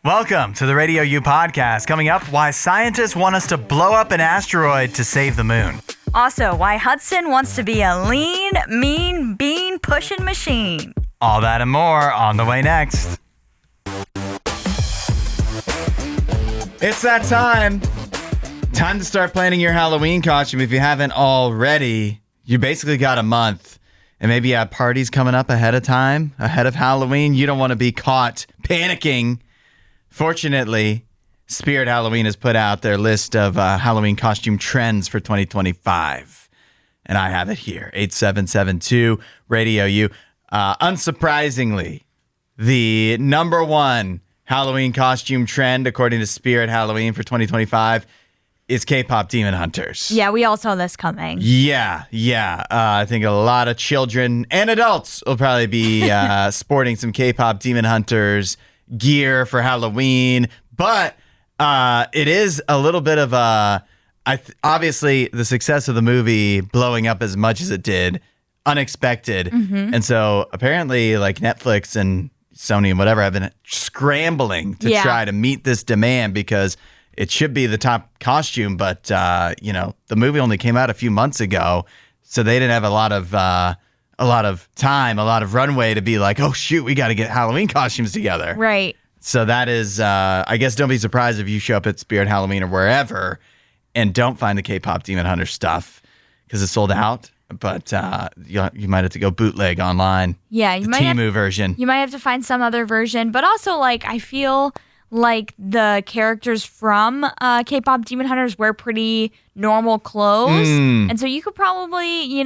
Welcome to the RadioU Podcast. Coming up, why scientists want us to blow up an asteroid to save the moon. Also, why Hudson wants to be a lean, mean, bean-pushing machine. All that and more on the way next. It's that time. Time to start planning your Halloween costume. If you haven't already, you basically got a month. And maybe you have parties coming up ahead of time, ahead of Halloween. You don't want to be caught panicking. Fortunately, Spirit Halloween has put out their list of Halloween costume trends for 2025. And I have it here, 8772 Radio U. Unsurprisingly, the number one Halloween costume trend, according to Spirit Halloween for 2025, is K-pop Demon Hunters. Yeah, we all saw this coming. Yeah. I think a lot of children and adults will probably be sporting some K-pop Demon Hunters gear for Halloween, but it is a little bit of obviously the success of the movie blowing up as much as it did, unexpected. Mm-hmm. And so apparently like Netflix and Sony and whatever have been scrambling to try to meet this demand because it should be the top costume, but the movie only came out a few months ago, so they didn't have a lot of time, a lot of runway to be like, oh shoot, we got to get Halloween costumes together. Right. So that is, I guess don't be surprised if you show up at Spirit Halloween or wherever and don't find the K-pop Demon Hunter stuff because it's sold out. But you might have to go bootleg online. Yeah, you might Temu version. You might have to find some other version. But also, like, I feel like the characters from K-pop Demon Hunters wear pretty normal clothes. And so you could probably,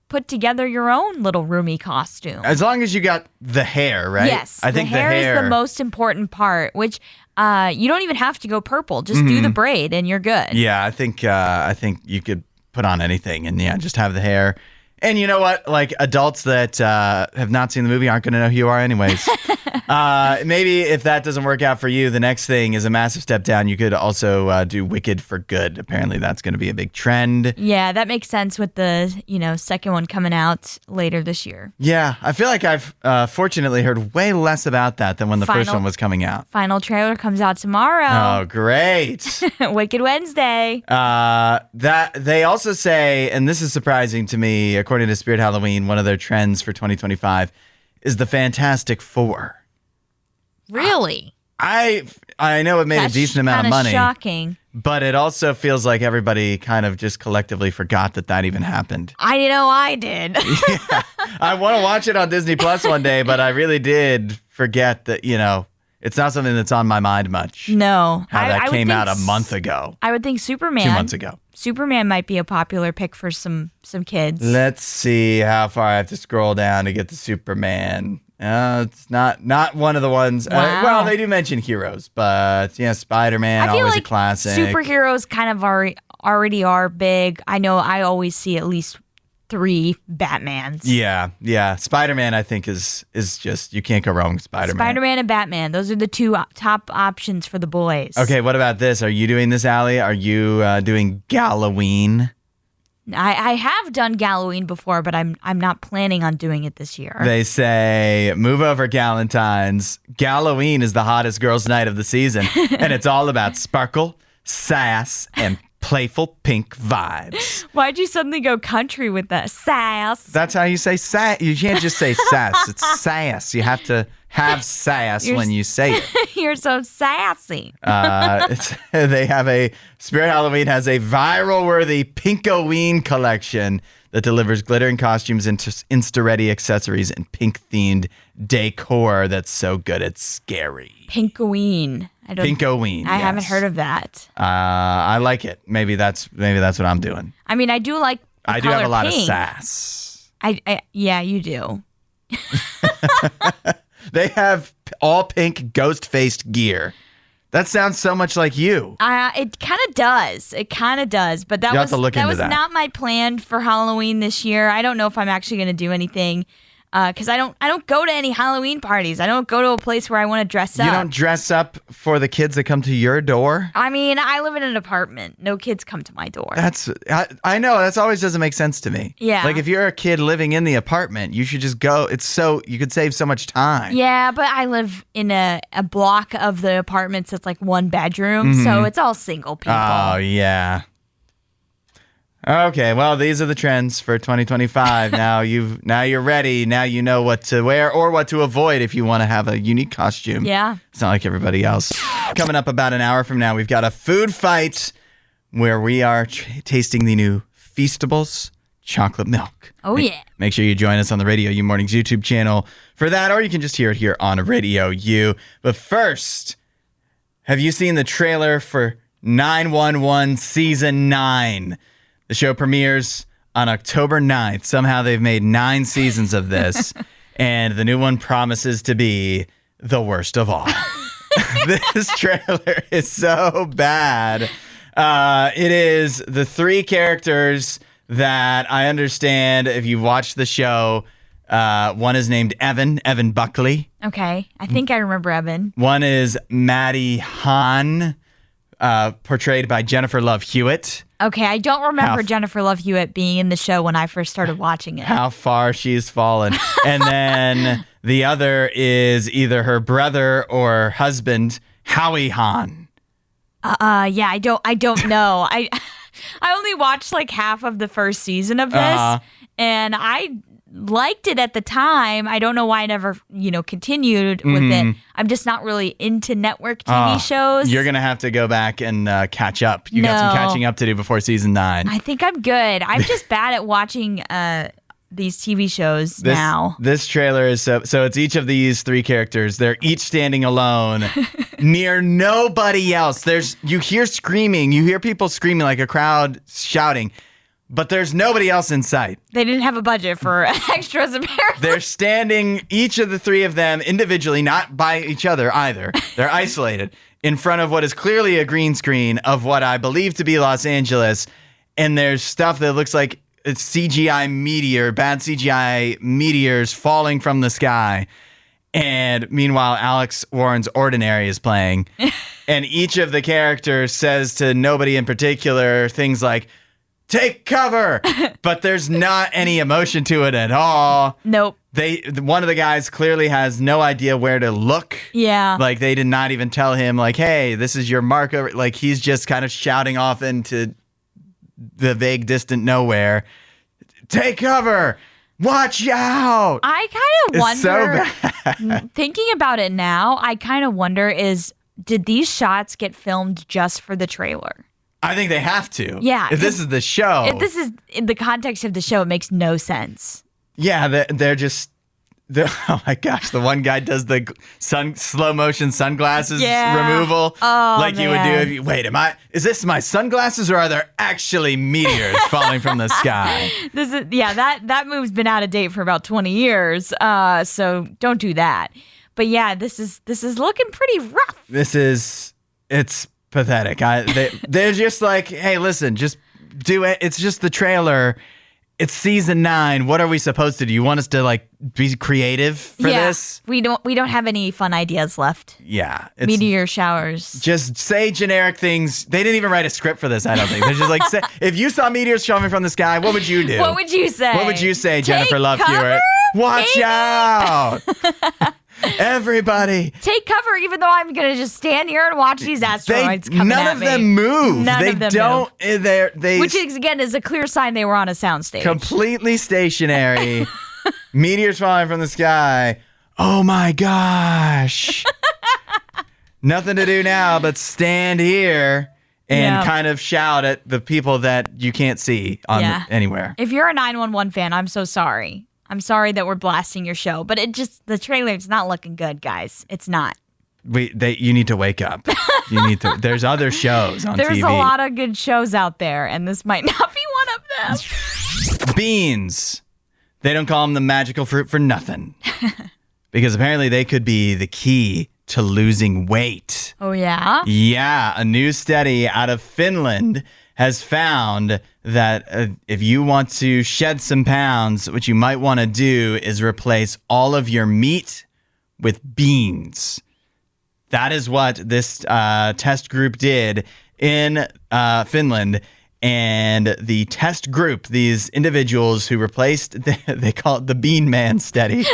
put together your own little roomy costume. As long as you got the hair, right? Yes, I think the hair is the most important part, which you don't even have to go purple. Just do the braid and you're good. Yeah, I think you could put on anything and just have the hair. And you know what? Like adults that have not seen the movie aren't going to know who you are anyways. Maybe if that doesn't work out for you, the next thing is a massive step down. You could also do Wicked for Good. Apparently that's going to be a big trend. Yeah, that makes sense with the, second one coming out later this year. Yeah, I feel like I've fortunately heard way less about that than when the first one was coming out. Final trailer comes out tomorrow. Oh, great. Wicked Wednesday. That they also say, and this is surprising to me, according to Spirit Halloween, one of their trends for 2025 is the Fantastic Four. Really? I know it made a decent amount of money. Shocking. But it also feels like everybody kind of just collectively forgot that even happened. I know I did. Yeah. I want to watch it on Disney Plus one day, but I really did forget that, it's not something that's on my mind much. No. How that came out a month ago. I would think Superman. 2 months ago. Superman might be a popular pick for some kids. Let's see how far I have to scroll down to get to Superman. It's not one of the ones. Wow. Well, they do mention heroes, but Spider-Man, always a classic. Superheroes kind of already are big. I know I always see at least 3 Batmans. Yeah. Spider-Man, I think, is just, you can't go wrong with Spider-Man. Spider-Man and Batman. Those are the 2 top options for the boys. Okay, what about this? Are you doing this, Allie? Are you doing Galloween? I have done Galloween before, but I'm not planning on doing it this year. They say, move over, Galentine's. Galloween is the hottest girls' night of the season, and it's all about sparkle, sass, and playful pink vibes. Why'd you suddenly go country with that? Sass. That's how you say sass. You can't just say sass. It's sass. You have to have sass when you say it. You're so sassy. They have Spirit Halloween has a viral-worthy Pinkoween collection that delivers glittering costumes into Insta-ready accessories and pink-themed decor that's so good it's scary. Pinkoween. Pinkoween. I haven't heard of that. I like it. Maybe that's what I'm doing. I mean, I do like the I do have a lot pink. of sass. Yeah, you do. They have all pink ghost-faced gear. That sounds so much like you. It kind of does. But that was not my plan for Halloween this year. I don't know if I'm actually going to do anything. because I don't go to any Halloween parties. I don't go to a place where I want to dress up. You don't dress up for the kids that come to your door? I mean, I live in an apartment. No kids come to my door. I know, that's always doesn't make sense to me. Yeah. Like if you're a kid living in the apartment, you should just go. You could save so much time. Yeah, but I live in a block of the apartments that's like one bedroom, so it's all single people. Oh, yeah. Okay, well, these are the trends for 2025. Now you're ready. Now you know what to wear or what to avoid if you want to have a unique costume. Yeah. It's not like everybody else. Coming up about an hour from now, we've got a food fight where we are tasting the new Feastables chocolate milk. Oh, yeah. Make sure you join us on the RadioU Mornings YouTube channel for that, or you can just hear it here on Radio U. But first, have you seen the trailer for 911 Season 9? The show premieres on October 9th. Somehow they've made 9 seasons of this, and the new one promises to be the worst of all. This trailer is so bad. It is the 3 characters that I understand if you've watched the show. One is named Evan Buckley. Okay, I think I remember Evan. One is Maddie Hahn, portrayed by Jennifer Love Hewitt. Okay, I don't remember Jennifer Love Hewitt being in the show when I first started watching it. How far she's fallen. And then the other is either her brother or husband, Howie Hahn. Yeah, I don't know. I only watched like half of the first season of this, and I liked it at the time. I don't know why I never, continued with it. I'm just not really into network TV shows. You're going to have to go back and catch up. You got some catching up to do before season 9. I think I'm good. I'm just bad at watching these TV shows now. This trailer is so it's each of these 3 characters. They're each standing alone near nobody else. You hear screaming. You hear people screaming, like a crowd shouting. But there's nobody else in sight. They didn't have a budget for extras, apparently. They're standing, each of the 3 of them individually, not by each other either. They're isolated in front of what is clearly a green screen of what I believe to be Los Angeles. And there's stuff that looks like it's bad CGI meteors falling from the sky. And meanwhile, Alex Warren's Ordinary is playing. And each of the characters says to nobody in particular things like, take cover, but there's not any emotion to it at all. Nope. One of the guys clearly has no idea where to look. Yeah. Like they did not even tell him like, hey, this is your marker. Like he's just kind of shouting off into the vague distant nowhere. Take cover. Watch out. I kind of wonder, so bad. Thinking about it now, I kind of wonder did these shots get filmed just for the trailer? I think they have to. Yeah. If this is the show. If this is in the context of the show, it makes no sense. Yeah, they're just... oh my gosh, the one guy does the slow motion sunglasses removal. Oh, like man. You would do if you... Wait, is this my sunglasses or are there actually meteors falling from the sky? That move's been out of date for about 20 years. So don't do that. But yeah, this is looking pretty rough. It's pathetic. They're just like, hey, listen, just do it. It's just the trailer. It's season 9. What are we supposed to do? You want us to like be creative for this? We don't have any fun ideas left. Yeah. Meteor showers. Just say generic things. They didn't even write a script for this, I don't think. They're just like, if you saw meteors coming from the sky, what would you do? What would you say? What would you say, Jennifer Love Hewitt? Watch out! Everybody take cover, even though I'm gonna just stand here and watch these asteroids coming at me. None of them move. None of them move. They which is, again, is a clear sign they were on a soundstage. Completely stationary. Meteors falling from the sky. Oh my gosh. Nothing to do now but stand here and kind of shout at the people that you can't see anywhere. If you're a 911 fan, I'm so sorry. I'm sorry that we're blasting your show, but the trailer's not looking good, guys. It's not. You need to wake up. There's other shows on TV. There's a lot of good shows out there, and this might not be one of them. Beans. They don't call them the magical fruit for nothing. Because apparently they could be the key to losing weight. Oh, yeah? Yeah. A new study out of Finland has found that if you want to shed some pounds, what you might want to do is replace all of your meat with beans. That is what this test group did in Finland. And the test group, these individuals who replaced, they call it the Bean Man study.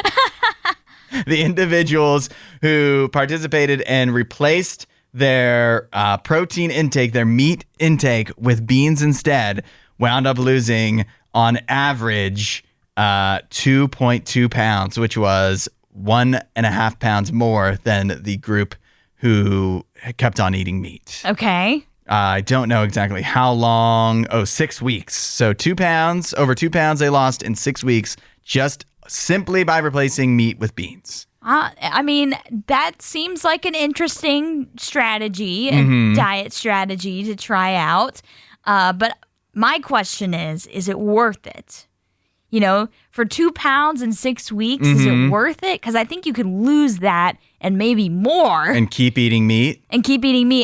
The individuals who participated and replaced their protein intake, their meat intake with beans instead, wound up losing on average 2.2 pounds, which was 1.5 pounds more than the group who kept on eating meat. Okay. I don't know exactly how long. 6 weeks. So 2 pounds, over 2 pounds they lost in 6 weeks just simply by replacing meat with beans. I mean, that seems like an interesting strategy, a diet strategy to try out. But my question is it worth it? You know, for 2 pounds in 6 weeks, is it worth it? Because I think you could lose that and maybe more. And keep eating meat.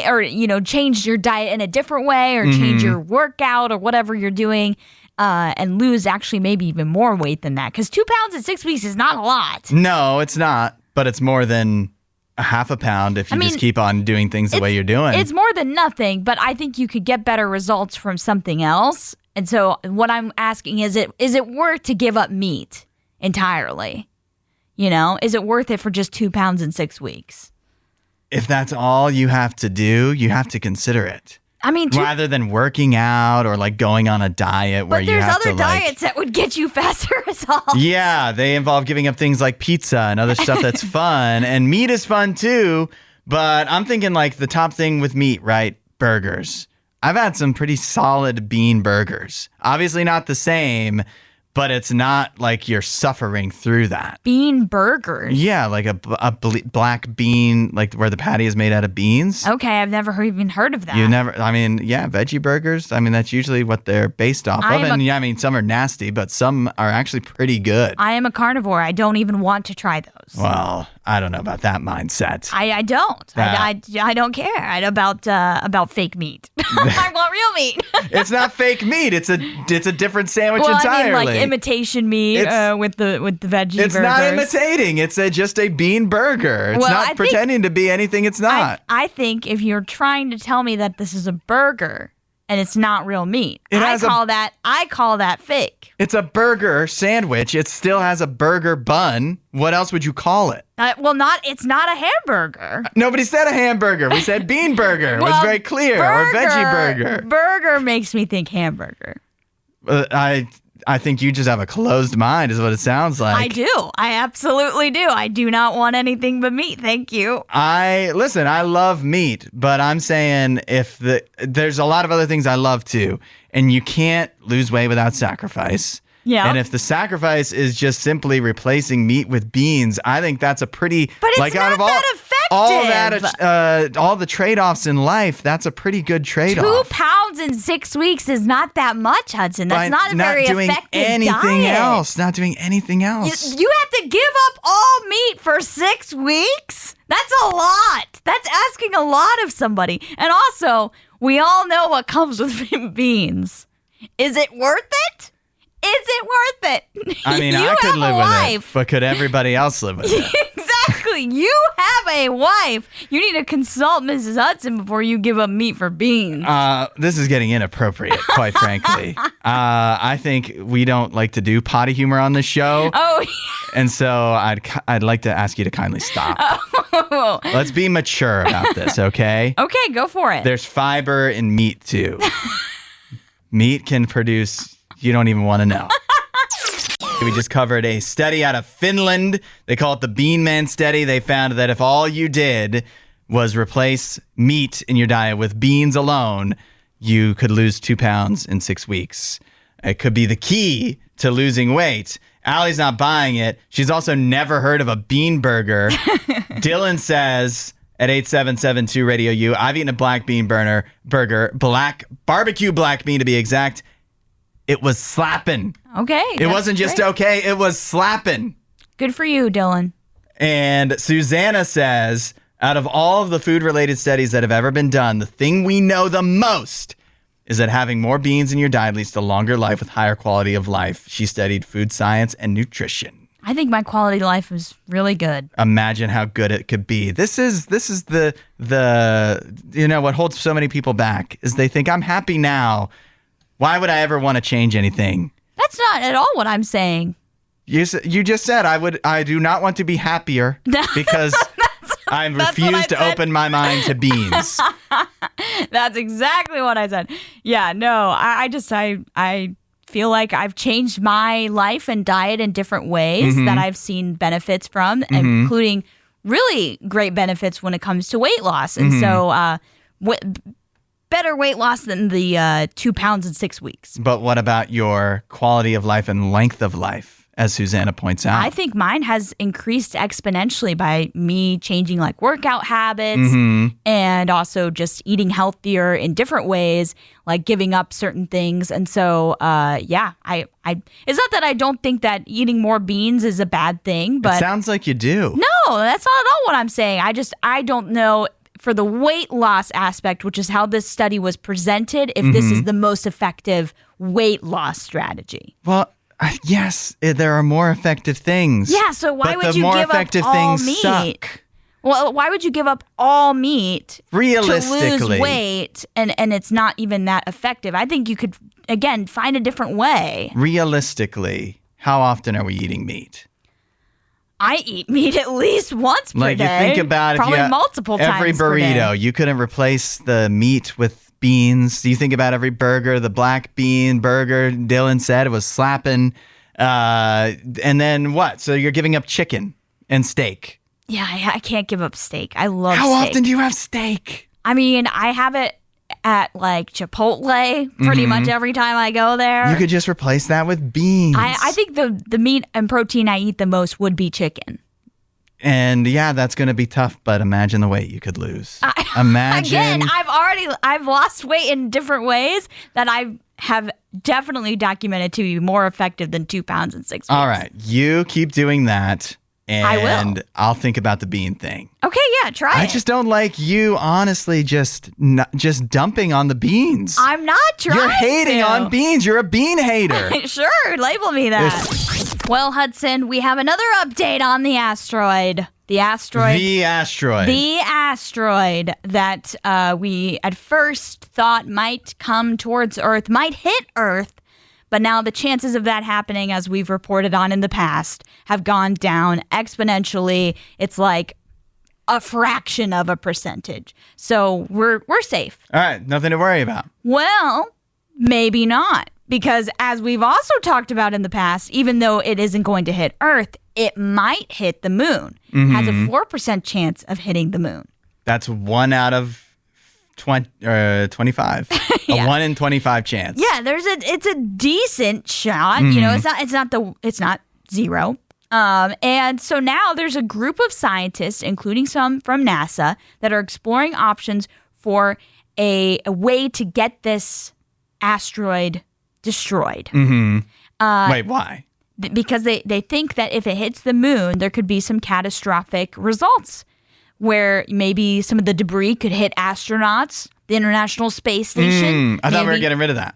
Or, you know, change your diet in a different way or change your workout or whatever you're doing and lose actually maybe even more weight than that. Because 2 pounds in 6 weeks is not a lot. No, it's not. But it's more than a half a pound if you just keep on doing things the way you're doing. It's more than nothing, but I think you could get better results from something else. And so what I'm asking is it worth to give up meat entirely? You know, is it worth it for just 2 pounds in 6 weeks? If that's all you have to do, you have to consider it. I mean, rather than working out or like going on a diet where you have to But there's other diets that would get you faster results. Yeah, they involve giving up things like pizza and other stuff that's fun. And meat is fun too. But I'm thinking like the top thing with meat, right? Burgers. I've had some pretty solid bean burgers. Obviously not the same, but it's not like you're suffering through that. Bean burgers? Yeah, like a black bean, like where the patty is made out of beans. Okay, I've never even heard of that. Veggie burgers. I mean, that's usually what they're based off of. And some are nasty, but some are actually pretty good. I am a carnivore. I don't even want to try those. Well, I don't know about that mindset. I don't. I don't care about fake meat. I want real meat. It's not fake meat. It's a different sandwich entirely. I mean, like imitation meat with the veggie burgers. It's not imitating. It's just a bean burger. It's not pretending to be anything it's not. I think if you're trying to tell me that this is a burger and it's not real meat, I call that fake. It's a burger sandwich. It still has a burger bun. What else would you call it? It's not a hamburger. Nobody said a hamburger. We said bean burger. It was very clear. Or veggie burger. Burger makes me think hamburger. I think you just have a closed mind is what it sounds like. I do. I absolutely do. I do not want anything but meat. Thank you. I love meat, but I'm saying there's a lot of other things I love too, and you can't lose weight without sacrifice. Yeah. And if the sacrifice is just simply replacing meat with beans, I think that's a pretty But it's not out of that effective. all the trade-offs in life, that's a pretty good trade-off. 2 pounds in 6 weeks is not that much, Hudson. That's not a very effective diet. Not doing anything else. You have to give up all meat for 6 weeks? That's a lot. That's asking a lot of somebody. And also, we all know what comes with beans. Is it worth it? Is it worth it? I mean, I could live with it, but could everybody else live with it? Exactly. You have a wife. You need to consult Mrs. Hudson before you give up meat for beans. This is getting inappropriate, quite frankly. I think we don't like to do potty humor on this show. Oh, yeah. And so I'd like to ask you to kindly stop. Oh. Let's be mature about this, okay? Okay, go for it. There's fiber in meat, too. Meat can produce... You don't even want to know. We just covered a study out of Finland. They call it the Bean Man study. They found that if all you did was replace meat in your diet with beans alone, you could lose 2 pounds in 6 weeks. It could be the key to losing weight. Allie's not buying it. She's also never heard of a bean burger. Dylan says at 8772 Radio U, I've eaten a black bean burger, barbecue black bean to be exact. It was slapping. Okay. It wasn't just great. okay. It was slapping. Good for you, Dylan. And Susanna says, out of all of the food-related studies that have ever been done, the thing we know the most is that having more beans in your diet leads to longer life with higher quality of life. She studied food science and nutrition. I think my quality of life is really good. Imagine how good it could be. This is the what holds so many people back is they think I'm happy now. Why would I ever want to change anything? That's not at all what I'm saying. You just said I do not want to be happier because I refuse to open my mind to beans. That's exactly what I said. Yeah, no, I feel like I've changed my life and diet in different ways that I've seen benefits from, including really great benefits when it comes to weight loss. And so better weight loss than the 2 pounds in 6 weeks. But what about your quality of life and length of life? As Susanna points out. I think mine has increased exponentially by me changing like workout habits and also just eating healthier in different ways, like giving up certain things. And so, I it's not that I don't think that eating more beans is a bad thing, but it sounds like you do. No, that's not at all what I'm saying. I don't know for the weight loss aspect, which is how this study was presented, if this is the most effective weight loss strategy. Well, yes, there are more effective things. Yeah, so why would you give up all meat? Suck. Well, why would you give up all meat realistically to lose weight and it's not even that effective? I think you could, again, find a different way. Realistically, how often are we eating meat? I eat meat at least once per day. Like you think about probably if you multiple times every per day. burrito, you couldn't replace the meat with beans. Do you think about every burger, the black bean burger Dylan said it was slapping, and then what? So you're giving up chicken and steak. Yeah, I can't give up steak. I love How steak. often do you have steak? I mean, I have it at like Chipotle pretty much every time I go there. You could just replace that with beans. I think the meat and protein I eat the most would be chicken. And yeah, that's going to be tough, but imagine the weight you could lose. Imagine. Again, I've lost weight in different ways that I have definitely documented to be more effective than 2 pounds in 6 weeks. All right, you keep doing that. And I will. I'll think about the bean thing. Okay, yeah, try it. I just don't like you, honestly, just dumping on the beans. I'm not trying You're hating on beans. You're a bean hater. Sure, label me that. Well, Hudson, we have another update on the asteroid. The asteroid that we at first thought might come towards Earth, might hit Earth. But now the chances of that happening, as we've reported on in the past, have gone down exponentially. It's like a fraction of a percentage. So we're safe. All right, nothing to worry about. Well, maybe not. Because as we've also talked about in the past, even though it isn't going to hit Earth, it might hit the moon. Has a 4% chance of hitting the moon. That's 1 out of 25. Yeah. A 1 in 25 chance. Yeah, it's a decent shot. You know, it's not zero. And so now there's a group of scientists, including some from NASA, that are exploring options for a way to get this asteroid destroyed. Wait, why? Because they think that if it hits the moon, there could be some catastrophic results where maybe some of the debris could hit astronauts, the International Space Station. I thought we were getting rid of that.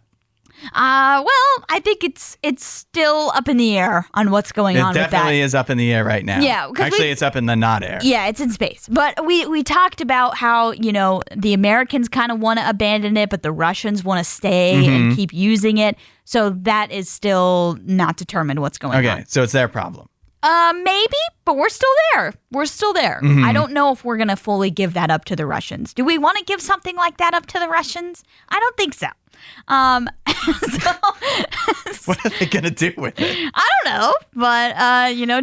Well, I think it's still up in the air on what's going on with that. It definitely is up in the air right now. Yeah. Actually, it's up in the not air. Yeah, it's in space. But we talked about how, the Americans kind of want to abandon it, but the Russians want to stay and keep using it. So that is still not determined what's going on. Okay, so it's their problem. Maybe, but we're still there. We're still there. I don't know if we're going to fully give that up to the Russians. Do we want to give something like that up to the Russians? I don't think so. What are they going to do with it? I don't know, but,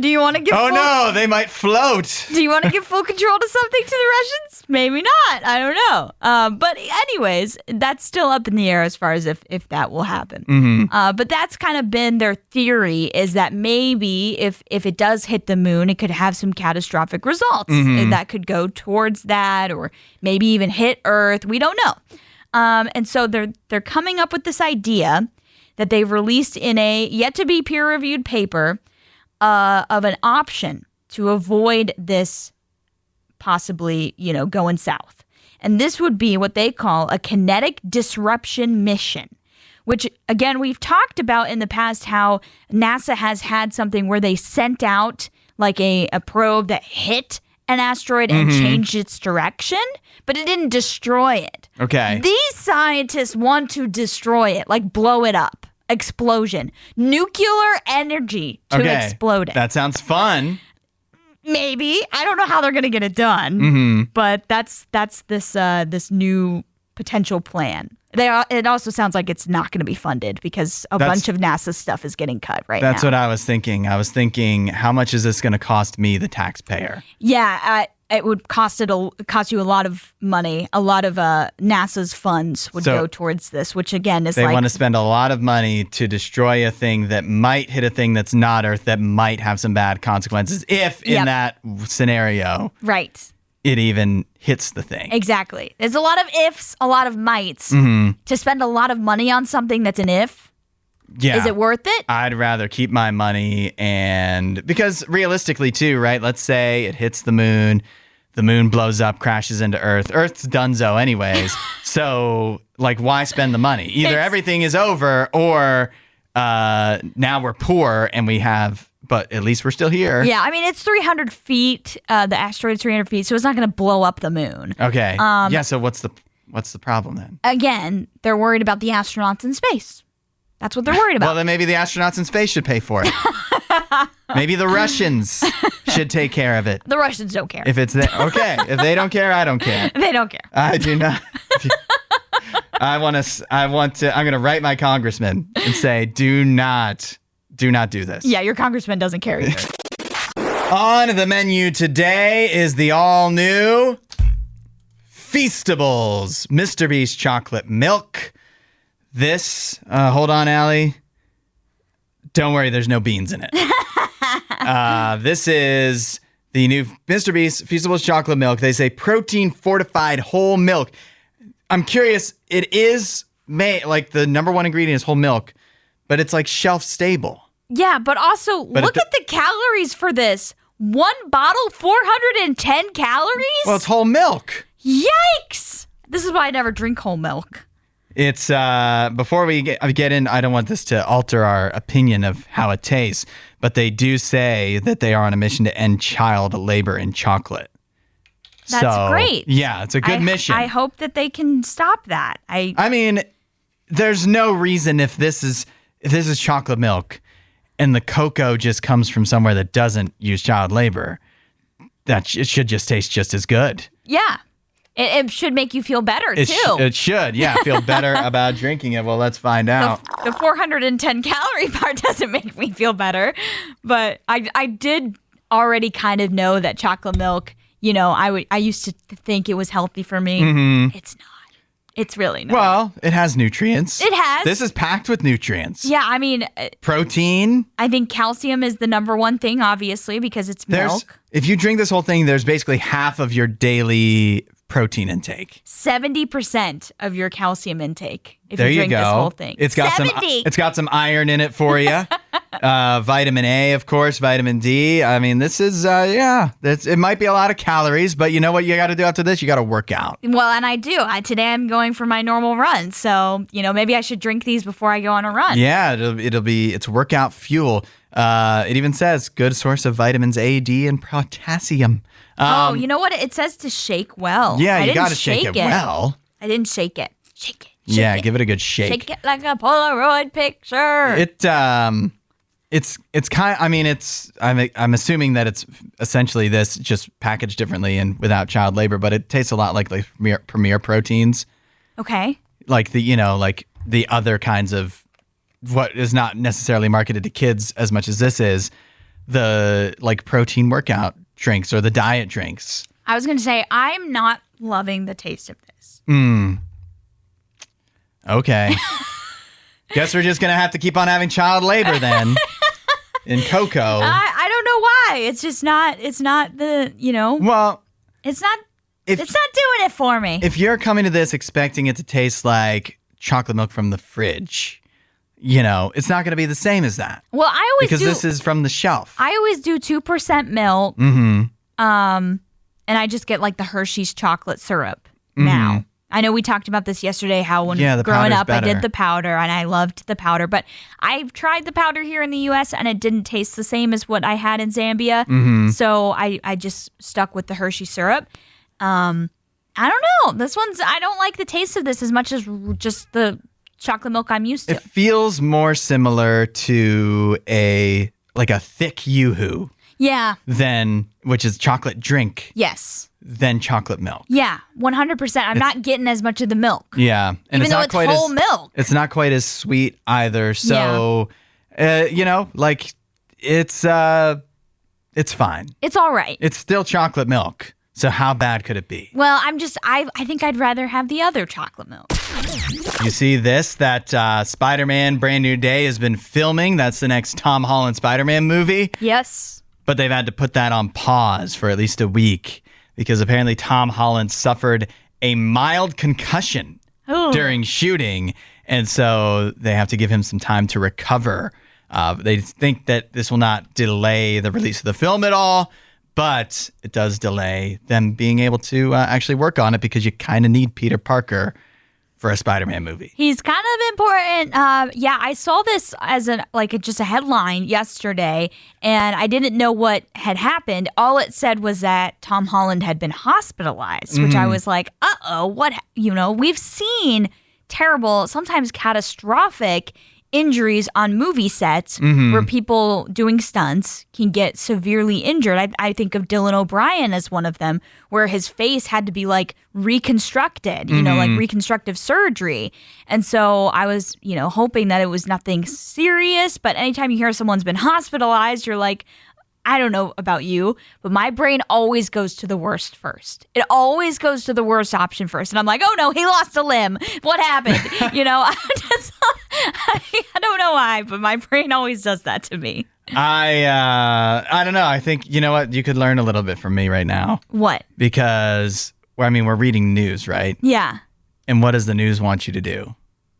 do you want to give no, they might float. Do you want to give full control to something to the Russians? Maybe not. I don't know. But anyways, that's still up in the air as far as if that will happen. But that's kind of been their theory, is that maybe if it does hit the moon, it could have some catastrophic results that could go towards that, or maybe even hit Earth. We don't know. And so they're coming up with this idea that they've released in a yet-to-be peer-reviewed paper of an option to avoid this possibly, going south. And this would be what they call a kinetic disruption mission, which, again, we've talked about in the past how NASA has had something where they sent out like a probe that hit an asteroid and changed its direction, but it didn't destroy it. Okay. These scientists want to destroy it, like blow it up. Explosion. Nuclear energy to explode it. That sounds fun. Maybe. I don't know how they're going to get it done, but that's this new potential plan. It also sounds like it's not going to be funded because a bunch of NASA stuff is getting cut right now. That's what I was thinking. I was thinking, how much is this going to cost me, the taxpayer? Yeah, it would cost you a lot of money. A lot of NASA's funds would go towards this, which again is they want to spend a lot of money to destroy a thing that might hit a thing that's not Earth, that might have some bad consequences if in that scenario. Right. It even hits the thing. Exactly. There's a lot of ifs, a lot of mights. To spend a lot of money on something that's an if, is it worth it? I'd rather keep my money, and because realistically too, right? Let's say it hits the moon blows up, crashes into Earth. Earth's donezo anyways. So like, why spend the money? Either everything is over or now we're poor and we have... But at least we're still here. Yeah, I mean, it's 300 feet. The asteroid's 300 feet, so it's not going to blow up the moon. Okay. So what's the problem then? Again, they're worried about the astronauts in space. That's what they're worried about. Well, then maybe the astronauts in space should pay for it. Maybe the Russians should take care of it. The Russians don't care. If it's okay. If they don't care, I don't care. They don't care. I do not. I'm going to write my congressman and say, do not do this. Yeah, your congressman doesn't care either. On the menu today is the all-new Feastables MrBeast chocolate milk. This, hold on, Allie. Don't worry, there's no beans in it. This is the new MrBeast Feastables chocolate milk. They say protein fortified whole milk. I'm curious, it is like the number one ingredient is whole milk, but it's like shelf stable. Yeah, but also look at the calories for this. One bottle, 410 calories? Well, it's whole milk. Yikes! This is why I never drink whole milk. It's, before we get in, I don't want this to alter our opinion of how it tastes, but they do say that they are on a mission to end child labor in chocolate. That's great. Yeah, it's a good mission. I hope that they can stop that. I mean, there's no reason if this is chocolate milk and the cocoa just comes from somewhere that doesn't use child labor, that it should just taste just as good. Yeah. It should make you feel better, too. It should, yeah. Feel better about drinking it. Well, let's find out. The 410 calorie part doesn't make me feel better. But I did already kind of know that chocolate milk, I used to think it was healthy for me. Mm-hmm. It's not. It's really not. Well, it has nutrients. It has. This is packed with nutrients. Yeah, I mean... protein. I think calcium is the number one thing, obviously, because it's milk. If you drink this whole thing, there's basically half of your daily protein intake. 70% of your calcium intake if there you drink go. this whole thing. It's got some iron in it for you. Vitamin A, of course, vitamin D. I mean, this is, it might be a lot of calories, but you know what you got to do after this? You got to work out. Well, and I do. Today I'm going for my normal run. So, maybe I should drink these before I go on a run. Yeah, it's workout fuel. It even says good source of vitamins A, D, and potassium. You know what? It says to shake well. Yeah, you got to shake it well. I didn't shake it. Shake it. Give it a good shake. Shake it like a Polaroid picture. It's kind of, I mean, I'm assuming that it's essentially this just packaged differently and without child labor, but it tastes a lot like Premier proteins. Okay. Like the other kinds of what is not necessarily marketed to kids as much as this is, the like protein workout drinks or the diet drinks. I was going to say, I'm not loving the taste of this. Okay. Guess we're just going to have to keep on having child labor then. In cocoa. I don't know why. It's just not, it's not Well. It's not doing it for me. If you're coming to this expecting it to taste like chocolate milk from the fridge, it's not going to be the same as that. Well, because this is from the shelf. I always do 2% milk. Mm-hmm. And I just get like the Hershey's chocolate syrup. now. I know we talked about this yesterday, how when the growing powder's up, I better. did the powder and I loved the powder. But I've tried the powder here in the U.S. and it didn't taste the same as what I had in Zambia. So I just stuck with the Hershey syrup. I don't know. I don't like the taste of this as much as just the chocolate milk I'm used to. It feels more similar to a thick Yoo-hoo. Yeah. Which is chocolate drink. Yes. Than chocolate milk. Yeah, 100%. I'm not getting as much of the milk. Yeah. And Even though it's whole milk. It's not quite as sweet either. So, it's fine. It's all right. It's still chocolate milk. So how bad could it be? Well, I think I'd rather have the other chocolate milk. You see this? That Spider-Man Brand New Day has been filming. That's the next Tom Holland Spider-Man movie. Yes. But they've had to put that on pause for at least a week because apparently Tom Holland suffered a mild concussion during shooting. And so they have to give him some time to recover. They think that this will not delay the release of the film at all, but it does delay them being able to actually work on it because you kind of need Peter Parker for a Spider-Man movie. He's kind of important. I saw this as just a headline yesterday, and I didn't know what had happened. All it said was that Tom Holland had been hospitalized, which I was like, uh-oh, what? We've seen terrible, sometimes catastrophic injuries on movie sets where people doing stunts can get severely injured. I think of Dylan O'Brien as one of them, where his face had to be reconstructed, reconstructive surgery. And so I was, hoping that it was nothing serious. But anytime you hear someone's been hospitalized, you're like, I don't know about you, but my brain always goes to the worst first. It always goes to the worst option first. And I'm like, oh no, he lost a limb. What happened? I don't know why, but my brain always does that to me. I don't know. I think, you know what? You could learn a little bit from me right now. What? Because, we're reading news, right? Yeah. And what does the news want you to do?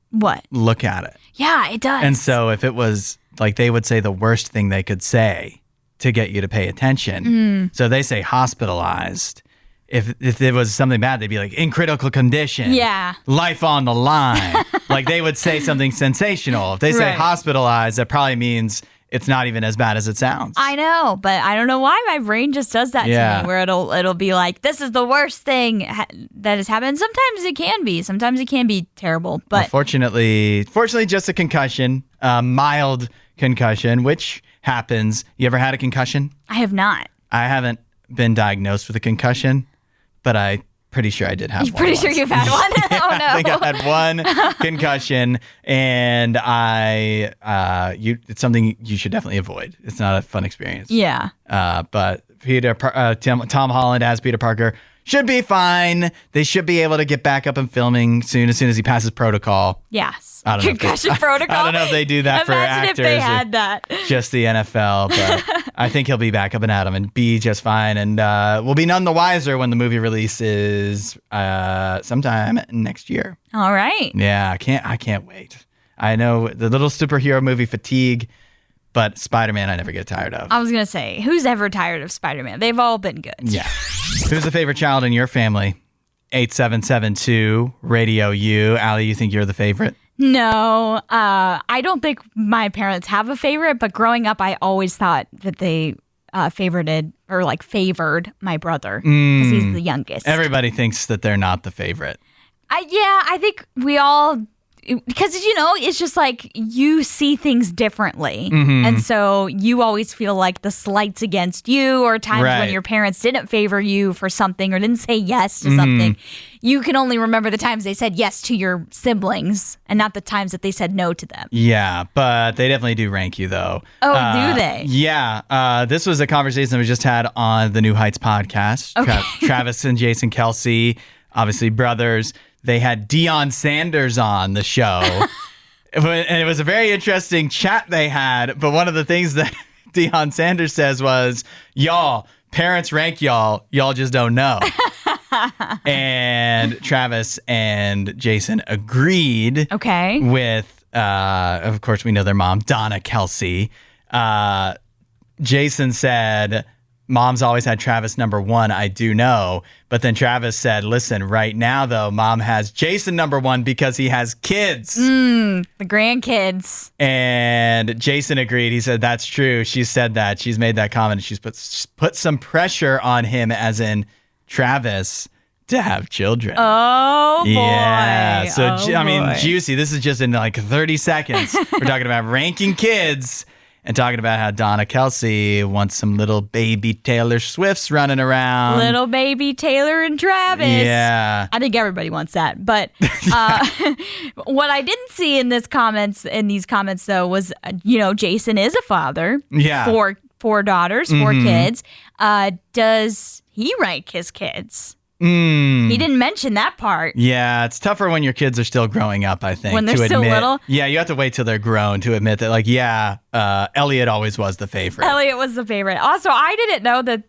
What? Look at it. Yeah, it does. And so if it was they would say the worst thing they could say to get you to pay attention. So they say hospitalized. If it was something bad, they'd be like, in critical condition. Yeah. Life on the line. They would say something sensational. If they say hospitalized, that probably means it's not even as bad as it sounds. I know, but I don't know why my brain just does that to me, where it'll be like, this is the worst thing that has happened. Sometimes it can be. Sometimes it can be terrible. But fortunately, just a concussion, mild concussion, which happens. You ever had a concussion? I have not. I haven't been diagnosed with a concussion, but I'm pretty sure I did have one. You're pretty sure you've had one? Oh, no. I think I had one concussion, and it's something you should definitely avoid. It's not a fun experience. Yeah. But Tom Holland as Peter Parker should be fine. They should be able to get back up and filming as soon as he passes protocol. Yes. I don't know Concussion protocol. I don't know if they do that for actors. Imagine if they had that. Just the NFL, but I think he'll be back up and at him and be just fine. And we'll be none the wiser when the movie releases sometime next year. All right. Yeah, I can't wait. I know the little superhero movie fatigue, but Spider-Man I never get tired of. I was going to say, who's ever tired of Spider-Man? They've all been good. Yeah. Who's the favorite child in your family? 8772 Radio U. Allie, you think you're the favorite? No, I don't think my parents have a favorite, but growing up, I always thought that they favored my brother because he's the youngest. Everybody thinks that they're not the favorite. I think we all, because, it's just you see things differently. And so you always feel like the slights against you or times when your parents didn't favor you for something or didn't say yes to something. You can only remember the times they said yes to your siblings and not the times that they said no to them. Yeah, but they definitely do rank you, though. Oh, do they? Yeah. This was a conversation we just had on the New Heights podcast. Okay. Travis and Jason Kelsey, obviously brothers. They had Deion Sanders on the show. And it was a very interesting chat they had. But one of the things that Deion Sanders says was, y'all, parents rank y'all just don't know. And Travis and Jason agreed. Okay. With, of course, we know their mom, Donna Kelsey. Jason said, Mom's always had Travis number 1, I do know. But then Travis said, listen, right now, though, Mom has Jason number 1 because he has kids. The grandkids. And Jason agreed. He said, that's true. She said that. She's made that comment. She's put some pressure on him, as in Travis, to have children. Oh, boy. Yeah. So, I mean, juicy. This is just in like 30 seconds. We're talking about ranking kids. And talking about how Donna Kelsey wants some little baby Taylor Swifts running around. Little baby Taylor and Travis. Yeah. I think everybody wants that. But what I didn't see in these comments, though, was, Jason is a father. Yeah. Four daughters, 4 kids. Does he rank his kids? He didn't mention that part. Yeah, it's tougher when your kids are still growing up, I think. When they're to still admit, little? Yeah, you have to wait till they're grown to admit that, Elliot always was the favorite. Elliot was the favorite. Also, I didn't know that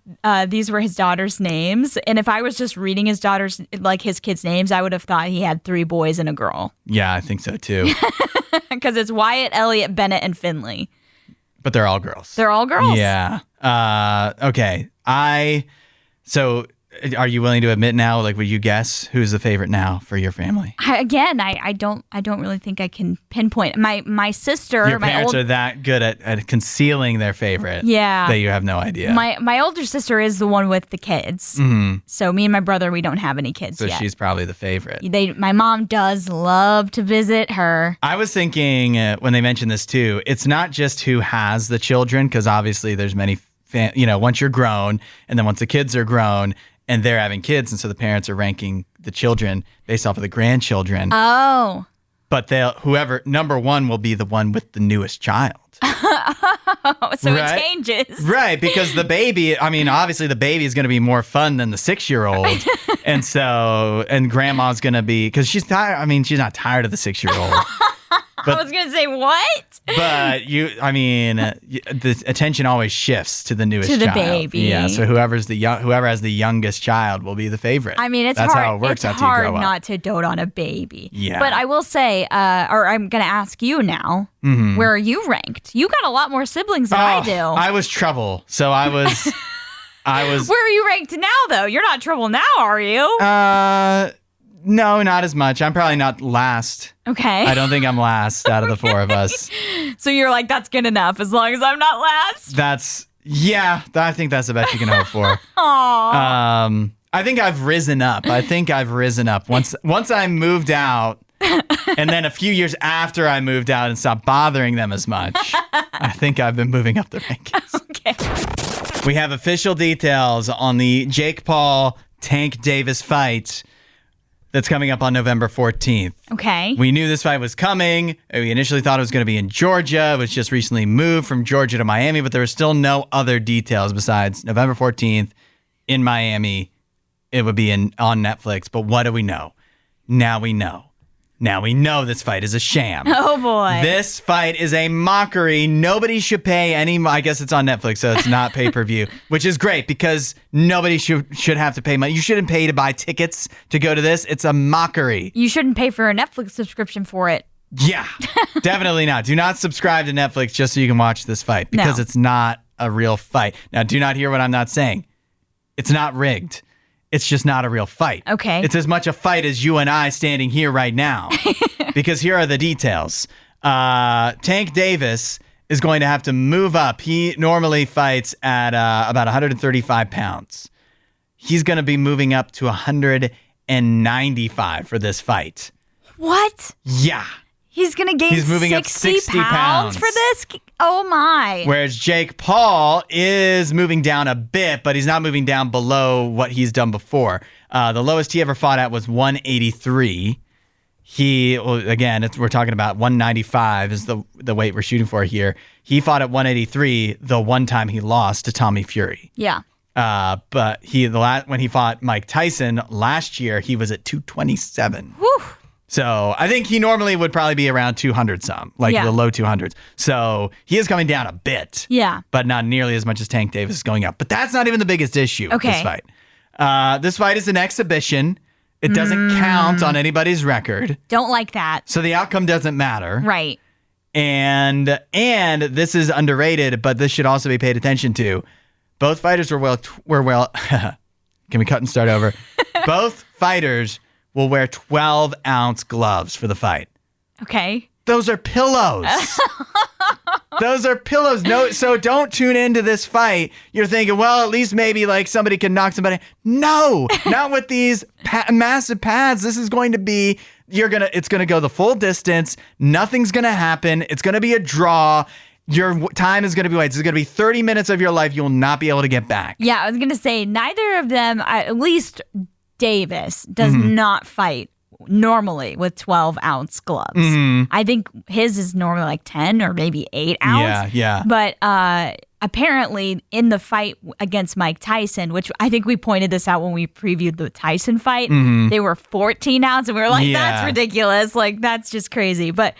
these were his daughter's names. And if I was just reading his kids' names, I would have thought he had 3 boys and a girl. Yeah, I think so, too. Because it's Wyatt, Elliot, Bennett, and Finley. But they're all girls. They're all girls? Yeah. Okay. Are you willing to admit now, would you guess who's the favorite now for your family? I don't really think I can pinpoint. My sister, your parents are that good at concealing their favorite. Yeah. That you have no idea. My older sister is the one with the kids. Mm-hmm. So me and my brother, we don't have any kids yet. So she's probably the favorite. My mom does love to visit her. I was thinking when they mentioned this too, it's not just who has the children, because obviously there's many, once you're grown, and then once the kids are grown, and they're having kids, and so the parents are ranking the children based off of the grandchildren. Oh. But whoever, number 1 will be the one with the newest child. So right? It changes. Right, because the baby, obviously the baby is going to be more fun than the 6-year-old. and grandma's going to be, because she's tired. She's not tired of the 6-year-old. I was going to say, what? But the attention always shifts to the newest child. To the baby. Yeah, so whoever has the youngest child will be the favorite. That's hard. How it It's works after you hard grow up. not to dote on a baby. Yeah. But I will say, or I'm going to ask you now, where are you ranked? You got a lot more siblings than I do. I was trouble. So I was... Where are you ranked now, though? You're not trouble now, are you? No, not as much. I'm probably not last. Okay. I don't think I'm last out of the 4 of us. So you're like, that's good enough as long as I'm not last? I think that's the best you can hope for. Aww. I think I've risen up. Once I moved out, and then a few years after I moved out and stopped bothering them as much, I think I've been moving up the rankings. Okay. We have official details on the Jake Paul Tank Davis fight that's coming up on November 14th. Okay. We knew this fight was coming. We initially thought it was going to be in Georgia. It was just recently moved from Georgia to Miami, but there were still no other details besides November 14th in Miami. It would be on Netflix. But what do we know? Now we know. Now we know this fight is a sham. Oh, boy. This fight is a mockery. Nobody should pay any... I guess it's on Netflix, so it's not pay-per-view, which is great because nobody should have to pay money. You shouldn't pay to buy tickets to go to this. It's a mockery. You shouldn't pay for a Netflix subscription for it. Yeah, definitely not. Do not subscribe to Netflix just so you can watch this fight because it's not a real fight. Now, do not hear what I'm not saying. It's not rigged. It's just not a real fight. Okay. It's as much a fight as you and I standing here right now. Because here are the details. Tank Davis is going to have to move up. He normally fights at about 135 pounds. He's going to be moving up to 195 for this fight. What? Yeah. He's going to gain He's moving 60 up 60 pounds for this? Oh, my. Whereas Jake Paul is moving down a bit, but he's not moving down below what he's done before. The lowest he ever fought at was 183. We're talking about 195 is the weight we're shooting for here. He fought at 183 the one time he lost to Tommy Fury. Yeah. But when he fought Mike Tyson last year, he was at 227. Whew. So I think he normally would probably be around 200 some, the low 200s. So he is coming down a bit. Yeah. But not nearly as much as Tank Davis is going up. But that's not even the biggest issue with this fight. This fight is an exhibition. It doesn't count on anybody's record. Don't like that. So the outcome doesn't matter. Right. And this is underrated, but this should also be paid attention to. Both fighters were well. Can we cut and start over? Both fighters will wear 12-ounce gloves for the fight. Okay. Those are pillows. Those are pillows. No, so don't tune into this fight. You're thinking, well, at least maybe like somebody can knock somebody. No, not with these massive pads. This is going to be, it's going to go the full distance. Nothing's going to happen. It's going to be a draw. Your time is going to be wasted. It's going to be 30 minutes of your life you'll not be able to get back. Yeah, I was going to say neither of them, at least Davis, does not fight normally with 12-ounce gloves. I think his is normally like 10 or maybe 8 ounce. Yeah. But apparently in the fight against Mike Tyson, which I think we pointed this out when we previewed the Tyson fight, they were 14 ounce, and we were like, that's ridiculous. Like, that's just crazy. But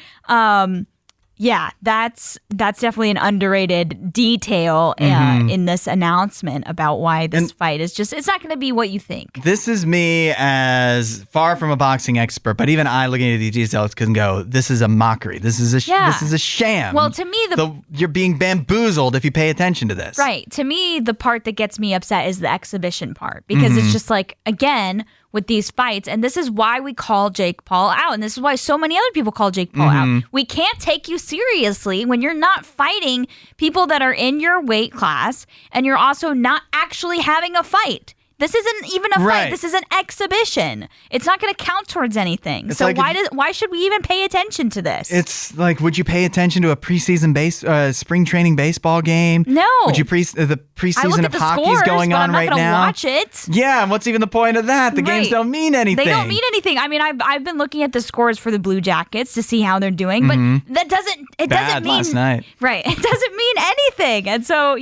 yeah, that's definitely an underrated detail in this announcement about why this fight is just, it's not going to be what you think. This is me as far from a boxing expert, but even I looking at these details can go, this is a mockery. This is a sham. Well, to me, you're being bamboozled if you pay attention to this. Right. To me, the part that gets me upset is the exhibition part, because it's just like, again, with these fights, and this is why we call Jake Paul out, and this is why so many other people call Jake Paul out. We can't take you seriously when you're not fighting people that are in your weight class, and you're also not actually having a fight. This isn't even a fight. This is an exhibition. It's not going to count towards anything. So like why should we even pay attention to this? It's like, would you pay attention to a preseason spring training baseball game? No. Would you the preseason of hockey's going on right now? Watch it. Yeah, and what's even the point of that? The games don't mean anything. They don't mean anything. I mean, I've been looking at the scores for the Blue Jackets to see how they're doing, but that doesn't mean last night. Right. It doesn't mean anything. And so,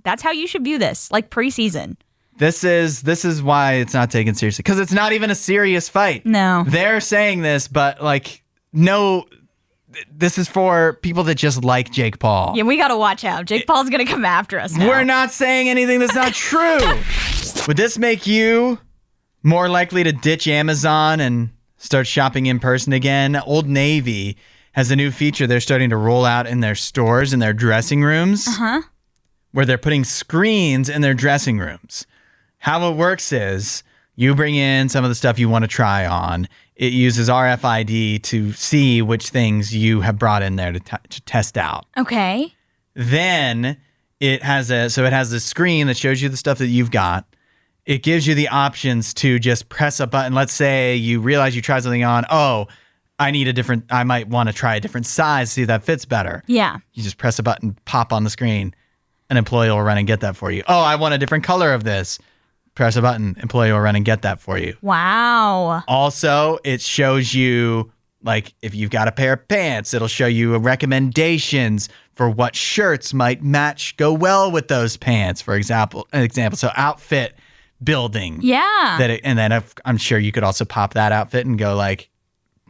that's how you should view this, like preseason. This is why it's not taken seriously, because it's not even a serious fight. No. They're saying this, but no, this is for people that just like Jake Paul. Yeah, we got to watch out. Jake Paul's going to come after us now. We're not saying anything that's not true. Would this make you more likely to ditch Amazon and start shopping in person again? Old Navy has a new feature they're starting to roll out in their stores, in their dressing rooms, where they're putting screens in their dressing rooms. How it works is you bring in some of the stuff you want to try on. It uses RFID to see which things you have brought in there to test out. Okay. Then it has a screen that shows you the stuff that you've got. It gives you the options to just press a button. Let's say you realize you tried something on. Oh, I might want to try a different size, see if that fits better. Yeah. You just press a button, pop on the screen. An employee will run and get that for you. Oh, I want a different color of this. Press a button, employee will run and get that for you. Wow. Also, it shows you, like, if you've got a pair of pants, it'll show you recommendations for what shirts might go well with those pants, for example. So outfit building. Yeah. And then I'm sure you could also pop that outfit and go like,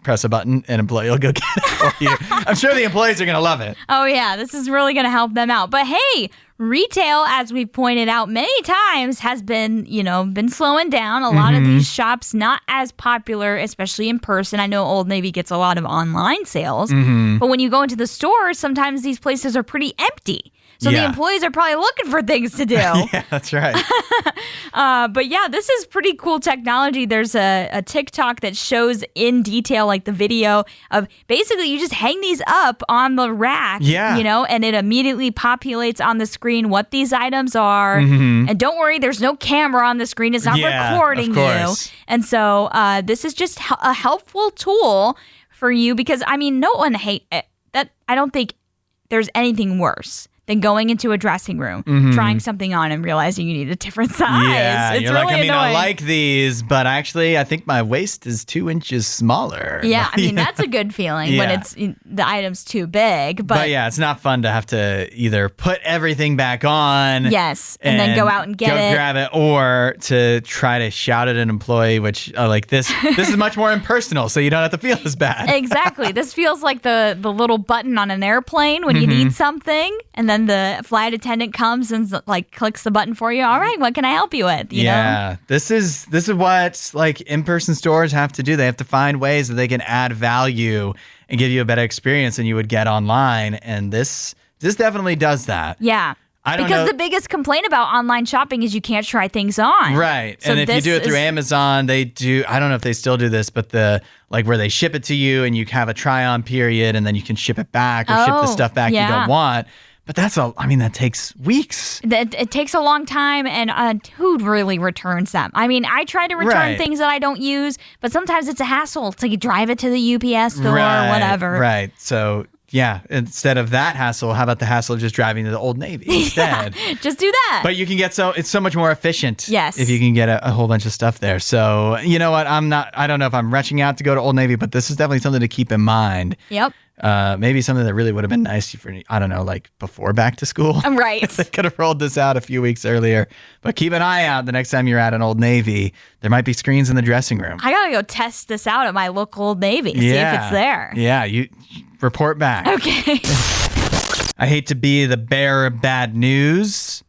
press a button, and an employee will go get it for you. I'm sure the employees are going to love it. Oh, yeah. This is really going to help them out. But hey, retail, as we've pointed out many times, has been slowing down. A lot of these shops not as popular, especially in person. I know Old Navy gets a lot of online sales. But when you go into the stores, sometimes these places are pretty empty. So the employees are probably looking for things to do. Yeah, that's right. But yeah, this is pretty cool technology. There's a TikTok that shows in detail, like the video of basically you just hang these up on the rack, and it immediately populates on the screen what these items are. And don't worry, there's no camera on the screen. It's not recording you. And so this is just a helpful tool for you, because I mean, no one that. I don't think there's anything worse than going into a dressing room, trying something on and realizing you need a different size. Yeah, it's you're really like, annoying. I like these, but actually I think my waist is 2 inches smaller. Yeah, I mean, that's a good feeling when it's the item's too big. But yeah, it's not fun to have to either put everything back on. Yes, and then go out and get it. Grab it, or to try to shout at an employee, which like this is much more impersonal, so you don't have to feel as bad. Exactly. This feels like the little button on an airplane when you need something, and then the flight attendant comes and like clicks the button for you. All right, what can I help you with? You know? This is what like in-person stores have to do. They have to find ways that they can add value and give you a better experience than you would get online. And this definitely does that. Yeah. I don't because know. the biggest complaint about online shopping is you can't try things on. Right. So and if you do it through Amazon, they do, I don't know if they still do this, but where they ship it to you and you have a try on period and then you can ship it back or ship the stuff back you don't want. But that takes weeks. It takes a long time, and who really returns them? I mean, I try to return things that I don't use, but sometimes it's a hassle to drive it to the UPS store or whatever. Right. So, yeah, instead of that hassle, how about the hassle of just driving to the Old Navy instead? Yeah, just do that. But you can get it's so much more efficient if you can get a whole bunch of stuff there. So, you know what? I don't know if I'm rushing out to go to Old Navy, but this is definitely something to keep in mind. Yep. Maybe something that really would have been nice for, I don't know, like before back to school. Right. They could have rolled this out a few weeks earlier. But keep an eye out the next time you're at an Old Navy. There might be screens in the dressing room. I got to go test this out at my local Old Navy, see if it's there. Yeah, you report back. Okay. I hate to be the bearer of bad news,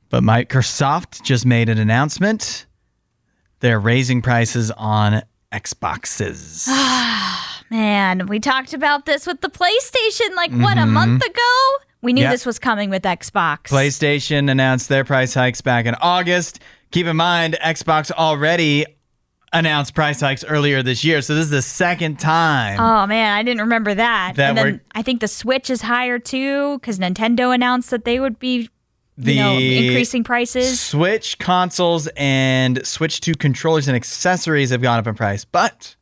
but Microsoft just made an announcement. They're raising prices on Xboxes. Man, we talked about this with the PlayStation a month ago? We knew this was coming with Xbox. PlayStation announced their price hikes back in August. Keep in mind, Xbox already announced price hikes earlier this year, so this is the second time. Oh, man, I didn't remember that. And then I think the Switch is higher, too, because Nintendo announced that they would be increasing prices. Switch consoles and Switch 2 controllers and accessories have gone up in price, but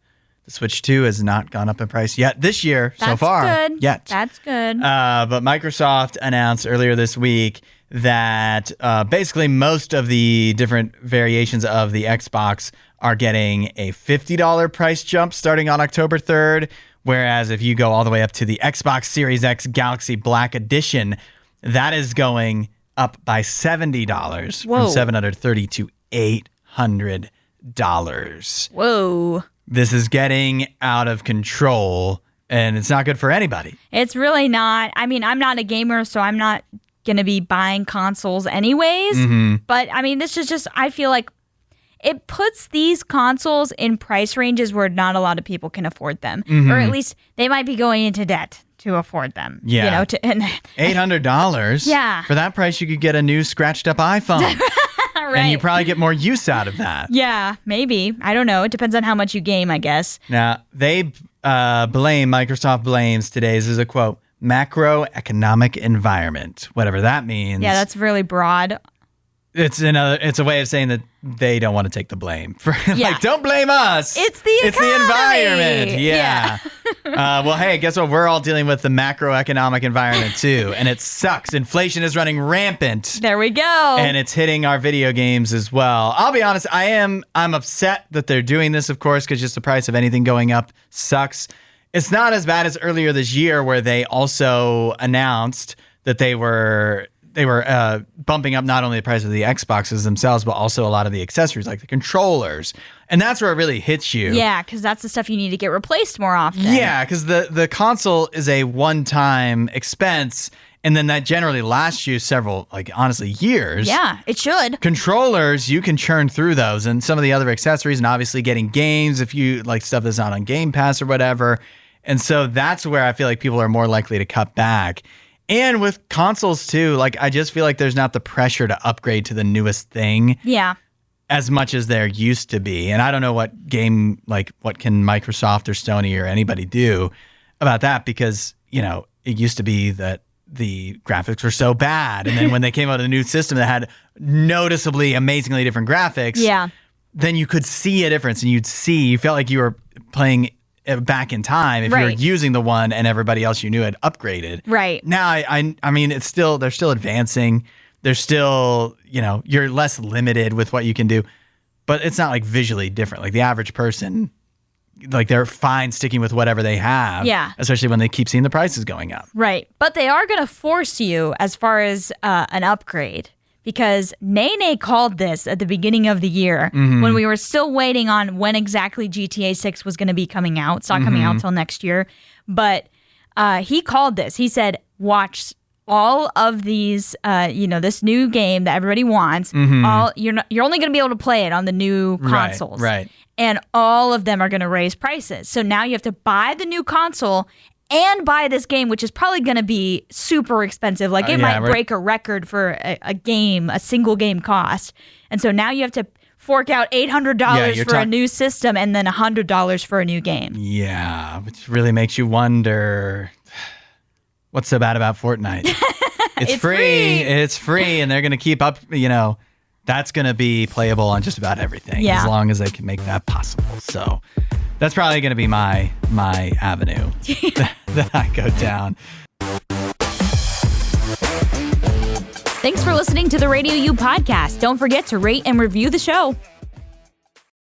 the Switch 2 has not gone up in price yet this year so far. That's good. Yet. That's good. But Microsoft announced earlier this week that basically most of the different variations of the Xbox are getting a $50 price jump starting on October 3rd, whereas if you go all the way up to the Xbox Series X Galaxy Black Edition, that is going up by $70 from $730 to $800. Whoa. This is getting out of control, and it's not good for anybody. It's really not. I mean, I'm not a gamer, so I'm not going to be buying consoles anyways. Mm-hmm. But, I mean, this is just, I feel like it puts these consoles in price ranges where not a lot of people can afford them. Mm-hmm. Or at least they might be going into debt to afford them. Yeah. $800? Yeah. For that price, you could get a new scratched-up iPhone. Right. And you probably get more use out of that. Yeah, maybe. I don't know. It depends on how much you game, I guess. Now, Microsoft blames today's, is a quote, macroeconomic environment, whatever that means. Yeah, that's really broad. It's a way of saying that they don't want to take the blame for don't blame us. It's the environment. Yeah. Well, hey, guess what? We're all dealing with the macroeconomic environment too, and it sucks. Inflation is running rampant. There we go. And it's hitting our video games as well. I'll be honest, I'm upset that they're doing this, of course, because just the price of anything going up sucks. It's not as bad as earlier this year where they also announced that they were bumping up not only the price of the Xboxes themselves, but also a lot of the accessories like the controllers. And that's where it really hits you. Yeah, because that's the stuff you need to get replaced more often. Yeah, because the console is a one-time expense, and then that generally lasts you several, honestly, years. Yeah, it should. Controllers, you can churn through those, and some of the other accessories, and obviously getting games if you like stuff that's not on Game Pass or whatever. And so that's where I feel like people are more likely to cut back. And with consoles too, I just feel like there's not the pressure to upgrade to the newest thing. Yeah. As much as there used to be. And I don't know what can Microsoft or Sony or anybody do about that, because, it used to be that the graphics were so bad. And then when they came out with a new system that had noticeably, amazingly different graphics, then you could see a difference, and you felt like you were playing back in time if you're using the one and everybody else you knew had upgraded. Right. Now, I mean, they're still advancing. They're still, you're less limited with what you can do, but it's not visually different. The average person, they're fine sticking with whatever they have. Yeah. Especially when they keep seeing the prices going up. Right. But they are going to force you as far as an upgrade. Because Nene called this at the beginning of the year when we were still waiting on when exactly GTA 6 was going to be coming out. It's not coming out till next year. But he called this. He said, watch all of these, this new game that everybody wants. You're only going to be able to play it on the new consoles. Right. And all of them are going to raise prices. So now you have to buy the new console and buy this game, which is probably going to be super expensive. Like it might break a record for a game, a single game cost. And so now you have to fork out $800 for a new system and then $100 for a new game. Yeah, which really makes you wonder, what's so bad about Fortnite? It's free. It's free, and they're going to keep up, that's going to be playable on just about everything as long as they can make that possible. So that's probably going to be my avenue that I go down. Thanks for listening to the RadioU Podcast. Don't forget to rate and review the show.